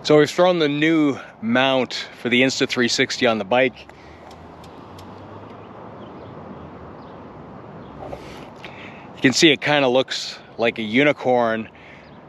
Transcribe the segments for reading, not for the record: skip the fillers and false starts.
So we've thrown the new mount for the Insta360 on the bike. You can see it kind of looks like a unicorn.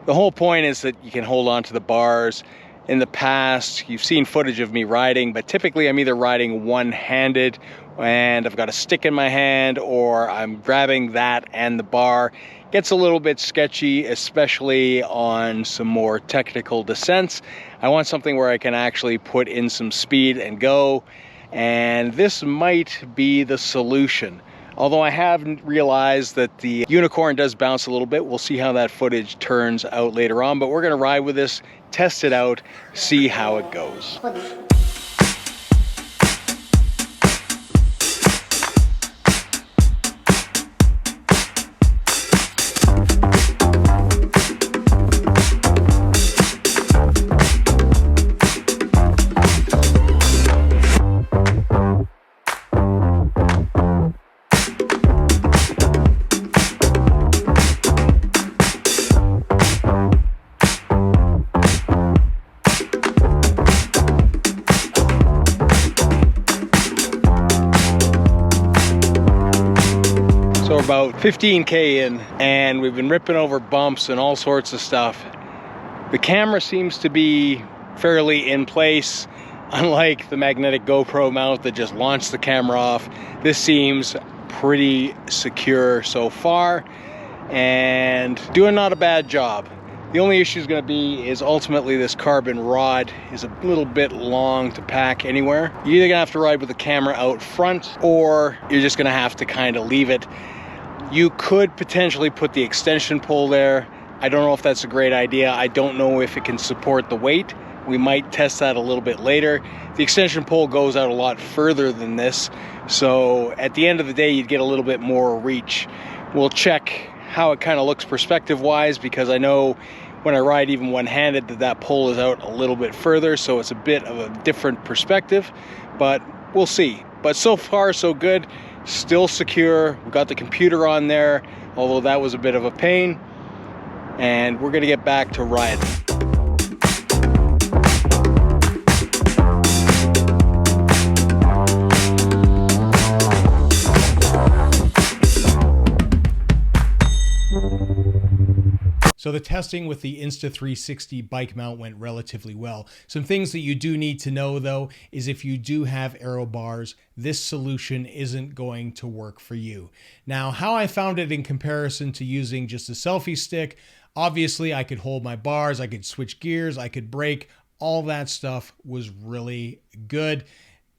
The whole point is that you can hold on to the bars. In the past, you've seen footage of me riding, but typically I'm either riding one-handed and I've got a stick in my hand, or I'm grabbing that and the bar. Gets a little bit sketchy, especially on some more technical descents. I want something where I can actually put in some speed and go, and this might be the solution. Although I have realized that the unicorn does bounce a little bit. We'll see how that footage turns out later on, but we're gonna ride with this, test it out, see how it goes. So we're about 15K in, and we've been ripping over bumps and all sorts of stuff. The camera seems to be fairly in place. Unlike the magnetic GoPro mount that just launched the camera off, this seems pretty secure so far and doing not a bad job. The only issue is going to be is ultimately this carbon rod is a little bit long to pack anywhere. You're either going to have to ride with the camera out front, or you're just going to have to kind of leave it. You could potentially put the extension pole there. I don't know if that's a great idea. I don't know if it can support the weight. We might test that a little bit later. The extension pole goes out a lot further than this, so at the end of the day you'd get a little bit more reach. We'll check how it kind of looks perspective wise, because I know when I ride even one-handed that pole is out a little bit further, so it's a bit of a different perspective, but we'll see. But so far so good. Still secure. We've got the computer on there, although that was a bit of a pain, and we're gonna get back to riding. So the testing with the Insta360 bike mount went relatively well. Some things that you do need to know though is if you do have aero bars, this solution isn't going to work for you. Now, how I found it in comparison to using just a selfie stick, obviously I could hold my bars, I could switch gears, I could brake, all that stuff was really good.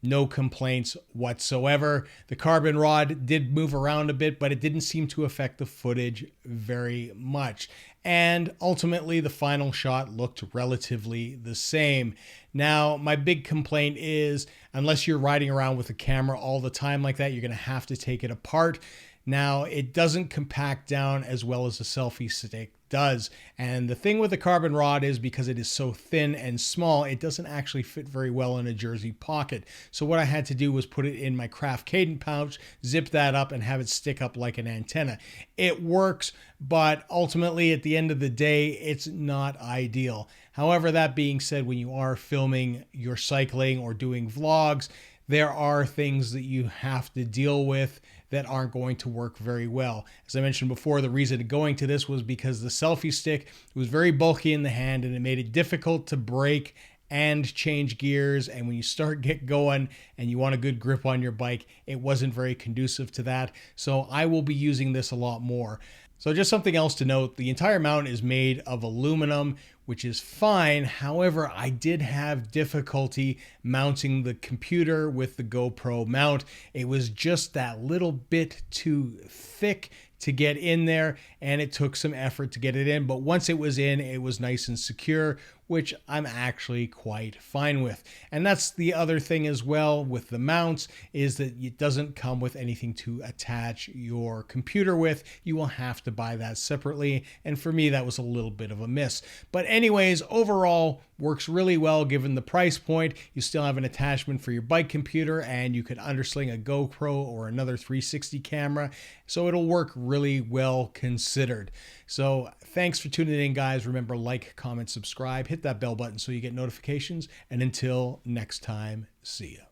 No complaints whatsoever. The carbon rod did move around a bit, but it didn't seem to affect the footage very much. And ultimately, the final shot looked relatively the same. Now, my big complaint is, unless you're riding around with a camera all the time like that, you're going to have to take it apart. Now, it doesn't compact down as well as a selfie stick does. And the thing with the carbon rod is, because it is so thin and small, it doesn't actually fit very well in a jersey pocket. So what I had to do was put it in my Craft Cadent pouch, zip that up, and have it stick up like an antenna. It works, but ultimately at the end of the day, it's not ideal. However, that being said, when you are filming your cycling or doing vlogs, there are things that you have to deal with that aren't going to work very well. As I mentioned before, the reason going to this was because the selfie stick was very bulky in the hand and it made it difficult to brake and change gears. And when you get going and you want a good grip on your bike, it wasn't very conducive to that. So I will be using this a lot more. So just something else to note, the entire mount is made of aluminum, which is fine. However, I did have difficulty mounting the computer with the GoPro mount. It was just that little bit too thick to get in there, and it took some effort to get it in. But once it was in, it was nice and secure, which I'm actually quite fine with. And that's the other thing as well with the mounts, is that it doesn't come with anything to attach your computer with. You will have to buy that separately. And for me, that was a little bit of a miss. But anyways, overall, works really well given the price point. You still have an attachment for your bike computer, and you could undersling a GoPro or another 360 camera. So it'll work really well considered. So thanks for tuning in, guys. Remember, like, comment, subscribe. Hit hit that bell button so you get notifications. And until next time, see ya.